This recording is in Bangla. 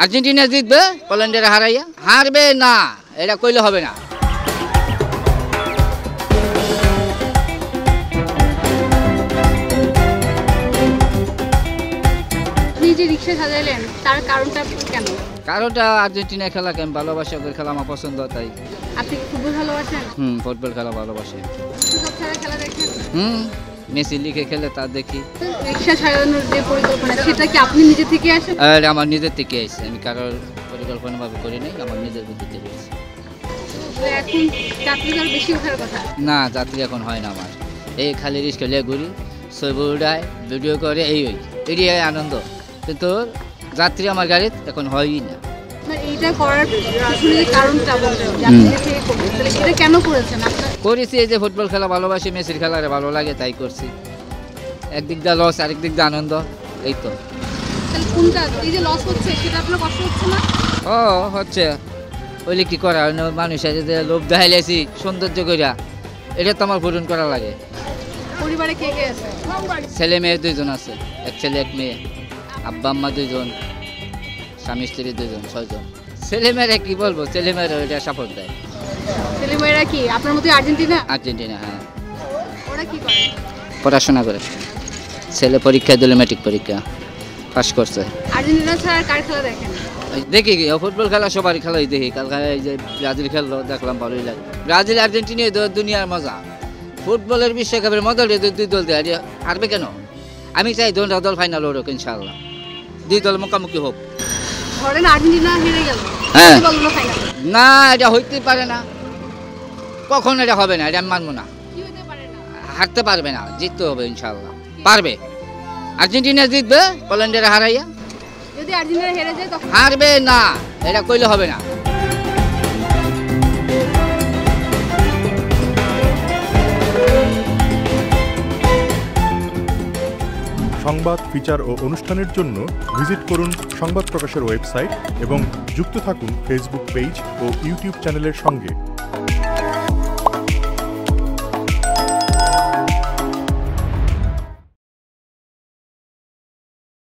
আর্জেন্টিনা জিতবে পোল্যান্ডের হারাইয়া, হারবে না এটা কইলে হবে না। আপনি যে রিকশা সাজাইলেন তার কারণটা কেন? কারণটা আর্জেন্টিনা খেলাকে আমি ভালোবাসি, ওদের খেলা আমার পছন্দ, তাই। আপনি কি ফুটবল ভালোবাসেন? ফুটবল খেলা ভালোবাসি। সব ছাড়া খেলা দেখেন? মেসি লিখে খেলে তা দেখি। রিকশা সাজানোর যে পরিকল্পনা সেটা কি আপনি নিজে থেকে আসেন? আর আমার নিজের থেকে আসছে, আমি কারোর পরিকল্পনাভাবে করি নাই, আমার নিজের বুদ্ধি থেকে আসছে। এখন যাত্রী আর বেশি ওঠার কথা না, যাত্রী এখন হয় না আমার, এই খালি রিস্কা লিয়ে ঘুরি, ছবি উঠায়, ভিডিও করে, এরিয়ায় আনন্দ, কিন্তু যাত্রী আমার গাড়িতে এখন হয়ই না। এইটা করার পিছনে যে কারণটা বললেন যে আপনি নিজে থেকে করবেন, তাহলে এটা কেন করেছেন আপনারা? করেছি এই যে ফুটবল খেলা ভালোবাসি, মেসির খেলারে ভালো লাগে তাই করছি। একদিক দিয়ে লস, আরেক দিক দিয়ে আনন্দ, এই তো। তাহলে কোনটা, এই যে লস হচ্ছে সেটা আপনার কষ্ট হচ্ছে না? ও হচ্ছে, ওইলে কি করা, মানুষের যে লোভ দেখাইলেছি সৌন্দর্য করিয়া, এটা তো আমার পূরণ করা লাগে। পরিবারে কে কে আছে? ছেলে মেয়ে 2 জন আছে, এক ছেলে এক মেয়ে, আব্বা আম্মা 2 জন, স্বামী স্ত্রী 2 জন, 6 জন। ছেলে মেয়েরা কি বলবো, ছেলে মেয়েরা ওইটা সাপোর্ট দেয়। ছেলে মেয়েরা কি আপনার মতো আর্জেন্টিনা? আর্জেন্টিনা, হ্যাঁ। ওরা কি করে? পড়াশোনা করে, ছেলে পরীক্ষা দিল, ম্যাট্রিক পরীক্ষা পাস করছে। আর্জেন্টিনা ছাড়া কার খেলা দেখেন? দেখি ফুটবল খেলা সবারই খেলাই দেখি। কালকে এই যে ব্রাজিল খেললো, দেখলাম ভালোই লাগে। ব্রাজিল আর্জেন্টিনা দুনিয়ার মজা, ফুটবলের বিশ্বকাপের মজা 2 দল দেয়, হারবে কেন? আমি চাই 2 দল ফাইনাল হোক ইনশাআল্লাহ, 2 দল মুখোমুখি হোক। ধরেন আর্জেন্টিনা হেরে গেল, হ্যাঁ, না এটা হইতে পারে না, কখন এটা হবে না, এটা আমি মানবো না। কি হতে পারে না? হারতে পারবে না, জিততে হবে ইনশাআল্লাহ, পারবে। আর্জেন্টিনা জিতবে পোল্যান্ডের হারাইয়া, যদি আর্জেন্টিনা হেরে যায় তখন হারবে না এটা কইলে হবে না। সংবাদ, ফিচার ও অনুষ্ঠানের জন্য ভিজিট করুন সংবাদ প্রকাশের ওয়েবসাইট এবং যুক্ত থাকুন ফেসবুক পেজ ও ইউটিউব চ্যানেলের সঙ্গে।